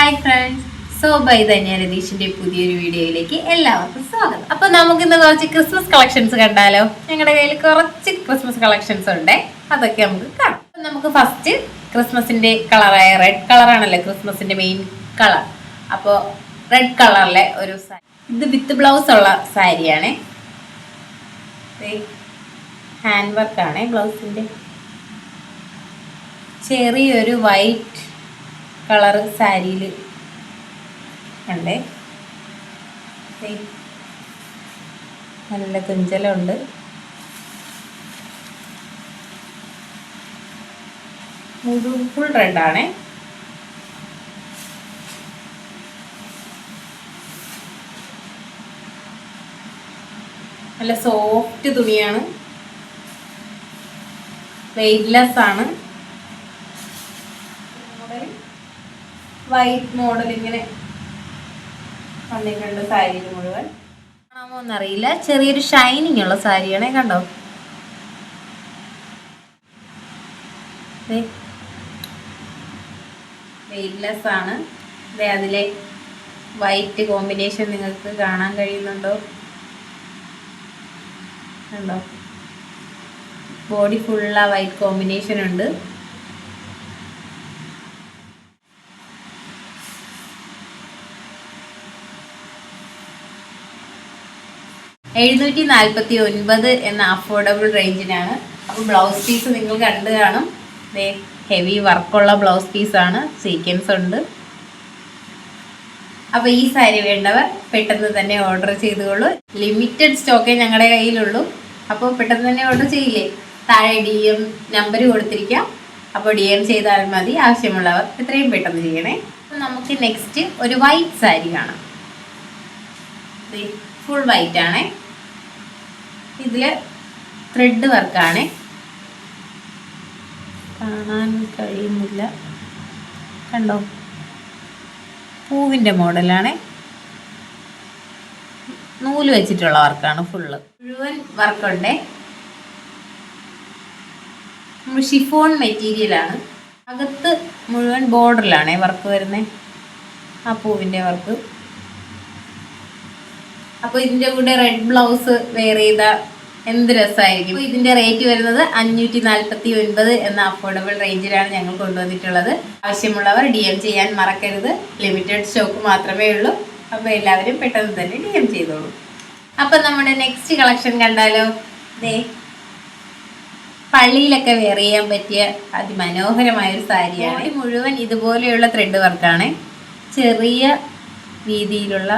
Hi friends, by Dhanya രതീഷിന്റെ പുതിയൊരു വീഡിയോയിലേക്ക് എല്ലാവർക്കും സ്വാഗതം. അപ്പൊ നമുക്ക് ഇന്ന് കുറച്ച് ക്രിസ്മസ് കളക്ഷൻസ് കണ്ടാലോ. ഞങ്ങളുടെ കയ്യിൽ കുറച്ച് ക്രിസ്മസ് കളക്ഷൻസ് ഉണ്ട്, അതൊക്കെ നമുക്ക് കാണാം. നമുക്ക് ഫസ്റ്റ് ക്രിസ്മസിന്റെ കളറായ റെഡ് കളറാണല്ലോ ക്രിസ്മസിന്റെ മെയിൻ കളർ. അപ്പോൾ റെഡ് കളറിലെ ഒരു സാരി, ഇത് വിത്ത് ബ്ലൗസ് ഉള്ള സാരിയാണ്. ഹാൻഡ് വർക്കാണ് ബ്ലൗസിന്റെ. ചെറിയൊരു വൈറ്റ് കളർ സാരിയിൽ ഉണ്ട്, നല്ല തുഞ്ചലുണ്ട്. ഫുൾ റെഡാണ്. നല്ല സോഫ്റ്റ് തുണിയാണ്, വെയ്റ്റ്ലെസ് ആണ്. വൈറ്റ് മോഡൽ ഇങ്ങനെ വന്നിട്ടുണ്ട് സാരിയിൽ മുഴുവൻ. കാണാമോ എന്നറിയില്ല, ചെറിയൊരു ഷൈനിങ് ഉള്ള സാരിയാണേ, കണ്ടോ. വെയ്റ്റ്ലെസ് ആണ്. അതിലെ വൈറ്റ് കോമ്പിനേഷൻ നിങ്ങൾക്ക് കാണാൻ കഴിയുന്നുണ്ടോ? കണ്ടോ, ബോഡി ഫുള്ള വൈറ്റ് കോമ്പിനേഷൻ ഉണ്ട്. $749 എന്ന അഫോർഡബിൾ റേഞ്ചിനാണ്. അപ്പോൾ ബ്ലൗസ് പീസ് നിങ്ങൾ കണ്ടു കാണും. ഹെവി വർക്കുള്ള ബ്ലൗസ് പീസാണ്, സീക്വൻസ് ഉണ്ട്. അപ്പോൾ ഈ സാരി വേണ്ടവർ പെട്ടെന്ന് തന്നെ ഓർഡർ ചെയ്തുകൊള്ളൂ. ലിമിറ്റഡ് സ്റ്റോക്കേ ഞങ്ങളുടെ കയ്യിലുള്ളൂ. അപ്പോൾ പെട്ടെന്ന് തന്നെ ഓർഡർ ചെയ്യില്ലേ, താഴെ DM നമ്പർ കൊടുത്തിരിക്കാം. അപ്പോൾ DM ചെയ്താൽ മതി. ആവശ്യമുള്ളവർ എത്രയും പെട്ടെന്ന് ചെയ്യണേ. അപ്പോൾ നമുക്ക് നെക്സ്റ്റ് ഒരു വൈറ്റ് സാരി കാണാം. ഫുൾ വൈറ്റ് ആണ്. ഇതില് ത്രെഡ് വർക്കാണ്, കാണാൻ കഴിയുന്നില്ല, കണ്ടോ. പൂവിൻ്റെ മോഡലാണ്, നൂല് വെച്ചിട്ടുള്ള വർക്കാണ്. ഫുള്ള് മുഴുവൻ വർക്കുണ്ട്. ഷിഫോൺ മെറ്റീരിയലാണ്. അകത്ത് മുഴുവൻ ബോർഡറിലാണ് വർക്ക് വരുന്നത്, ആ പൂവിൻ്റെ വർക്ക്. അപ്പോൾ ഇതിൻ്റെ കൂടെ റെഡ് ബ്ലൗസ് വെയർ ചെയ്ത എന്ത് രസമായിരിക്കും. ഇതിൻ്റെ റേറ്റ് വരുന്നത് $549 എന്ന അഫോർഡബിൾ റേഞ്ചിലാണ് ഞങ്ങൾ കൊണ്ടുവന്നിട്ടുള്ളത്. ആവശ്യമുള്ളവർ DM ചെയ്യാൻ മറക്കരുത്. ലിമിറ്റഡ് സ്റ്റോക്ക് മാത്രമേ ഉള്ളൂ. അപ്പോൾ എല്ലാവരും പെട്ടെന്ന് തന്നെ DM ചെയ്തോളൂ. അപ്പം നമ്മുടെ നെക്സ്റ്റ് കളക്ഷൻ കണ്ടാലോ. പള്ളിയിലൊക്കെ വെയർ ചെയ്യാൻ പറ്റിയ അതിമനോഹരമായൊരു സാരിയാണ്. മുഴുവൻ ഇതുപോലെയുള്ള ത്രെഡ് വർക്കാണ്. ചെറിയ രീതിയിലുള്ള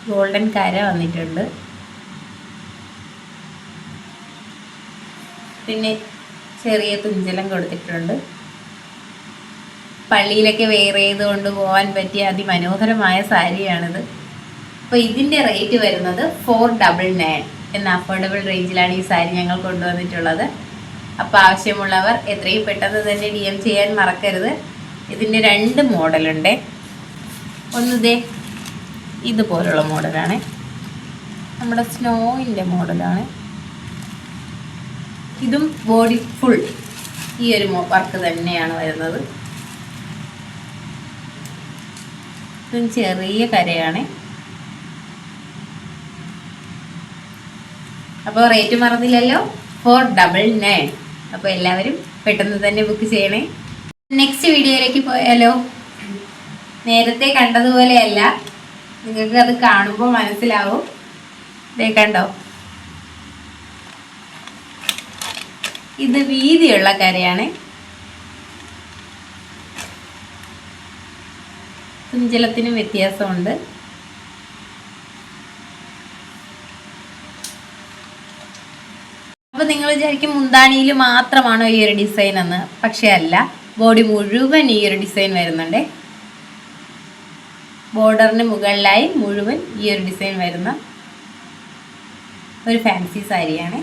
ഗോൾഡൻ കര വന്നിട്ടുണ്ട്. പിന്നെ ചെറിയ തുഞ്ചലം കൊടുത്തിട്ടുണ്ട്. പള്ളിയിലൊക്കെ വെയർ ചെയ്തുകൊണ്ട് പോകാൻ പറ്റിയ അതിമനോഹരമായ സാരിയാണിത്. അപ്പോൾ ഇതിൻ്റെ റേറ്റ് വരുന്നത് $499 എന്ന അഫോർഡബിൾ റേഞ്ചിലാണ് ഈ സാരി ഞങ്ങൾ കൊണ്ടുവന്നിട്ടുള്ളത്. അപ്പോൾ ആവശ്യമുള്ളവർ എത്രയും പെട്ടെന്ന് തന്നെ DM ചെയ്യാൻ മറക്കരുത്. ഇതിൻ്റെ 2 മോഡലുണ്ട്. ഒന്ന് ഇതുപോലുള്ള മോഡലാണ്, നമ്മുടെ സ്നോയിൻ്റെ മോഡലാണ്. ഇതും ബോഡി ഫുൾ ഈ ഒരു വർക്ക് തന്നെയാണ് വരുന്നത്. ഇതും ചെറിയ കരയാണ്. അപ്പോൾ റേറ്റ് മറന്നില്ലല്ലോ, $499. അപ്പോൾ എല്ലാവരും പെട്ടെന്ന് തന്നെ ബുക്ക് ചെയ്യണേ. നെക്സ്റ്റ് വീഡിയോയിലേക്ക് പോയാലോ. നേരത്തെ കണ്ടതുപോലെയല്ല, നിങ്ങൾക്ക് അത് കാണുമ്പോൾ മനസ്സിലാവും. കണ്ടോ, ഇത് വീതിയുള്ള കരയാണ്. തുഞ്ചലത്തിനും വ്യത്യാസമുണ്ട്. അപ്പോൾ നിങ്ങൾ വിചാരിക്കും മുന്താണിയിൽ മാത്രമാണോ ഈ ഒരു ഡിസൈൻ എന്ന്. പക്ഷേ അല്ല, ബോഡി മുഴുവൻ ഈ ഒരു ഡിസൈൻ വരുന്നുണ്ട്. ബോർഡറിന് മുകളിലായി മുഴുവൻ ഈ ഒരു ഡിസൈൻ വരുന്ന ഒരു ഫാൻസി സാരിയാണ്.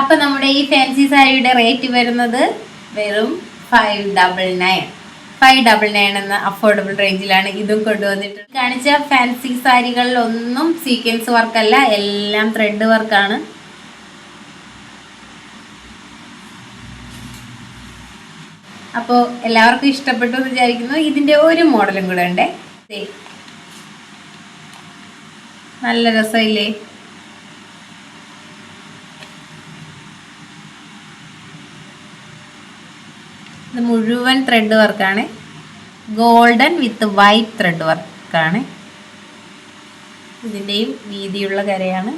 അപ്പം നമ്മുടെ ഈ ഫാൻസി സാരിയുടെ റേറ്റ് വരുന്നത് വെറും $599 എന്ന അഫോർഡബിൾ റേഞ്ചിലാണ് ഇതും കൊണ്ടുവന്നിട്ടുണ്ട്. കാണിച്ച ഫാൻസി സാരികളിലൊന്നും സീക്വൻസ് വർക്കല്ല, എല്ലാം ത്രെഡ് വർക്കാണ്. അപ്പോൾ എല്ലാവർക്കും ഇഷ്ടപ്പെട്ടു എന്ന് വിചാരിക്കുന്നു. ഇതിൻ്റെ ഒരു മോഡലും കൂടെ ഉണ്ട്. നല്ല രസമില്ലേ? ഇത് മുഴുവൻ ത്രെഡ് വർക്കാണ്. ഗോൾഡൻ വിത്ത് വൈറ്റ് ത്രെഡ് വർക്കാണ്. ഇതിൻ്റെയും വീതിയുള്ള കരയാണ്.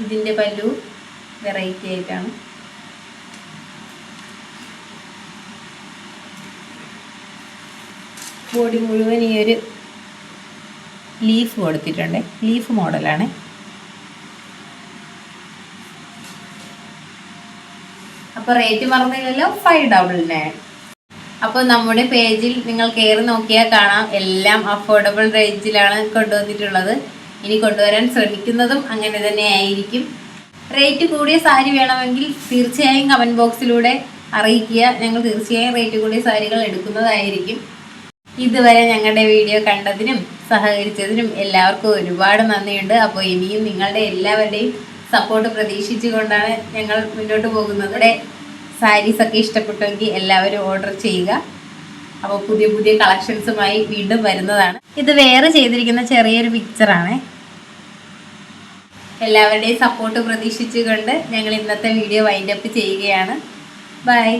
ഇതിൻ്റെ പല്ലു വെറൈറ്റി ആയിട്ടാണ്. ബോഡി മുഴുവൻ ഈ ഒരു ലീഫ് കൊടുത്തിട്ടുണ്ട്. ലീഫ് മോഡലാണ്. അപ്പോൾ റേറ്റ് മറന്നില്ലല്ലോ, 599. അപ്പോൾ നമ്മുടെ പേജിൽ നിങ്ങൾ കയറി നോക്കിയാൽ കാണാം, എല്ലാം അഫോർഡബിൾ റേഞ്ചിലാണ് കൊണ്ടുവന്നിട്ടുള്ളത്. ഇനി കൊണ്ടുവരാൻ ശ്രമിക്കുന്നതും അങ്ങനെ തന്നെ ആയിരിക്കും. റേറ്റ് കൂടിയ സാരി വേണമെങ്കിൽ തീർച്ചയായും കമൻറ്റ് ബോക്സിലൂടെ അറിയിക്കുക. ഞങ്ങൾ തീർച്ചയായും റേറ്റ് കൂടിയ സാരികൾ എടുക്കുന്നതായിരിക്കും. ഇതുവരെ ഞങ്ങളുടെ വീഡിയോ കണ്ടതിനും സഹകരിച്ചതിനും എല്ലാവർക്കും ഒരുപാട് നന്ദിയുണ്ട്. അപ്പോൾ ഇനിയും നിങ്ങളുടെ എല്ലാവരുടെയും സപ്പോർട്ട് പ്രതീക്ഷിച്ചുകൊണ്ടാണ് ഞങ്ങൾ മുന്നോട്ട് പോകുന്നത്. ഇവിടെ സാരീസൊക്കെ ഇഷ്ടപ്പെട്ടുവെങ്കിൽ എല്ലാവരും ഓർഡർ ചെയ്യുക. അപ്പോൾ പുതിയ പുതിയ കളക്ഷൻസുമായി വീണ്ടും വരുന്നതാണ്. ഇത് വേറെ ചെയ്തിരിക്കുന്ന ചെറിയൊരു പിക്ചറാണ്. എല്ലാവരുടെയും സപ്പോർട്ട് പ്രതീക്ഷിച്ചുകൊണ്ട് ഞങ്ങൾ ഇന്നത്തെ വീഡിയോ വൈൻഡപ്പ് ചെയ്യുകയാണ്. ബൈ.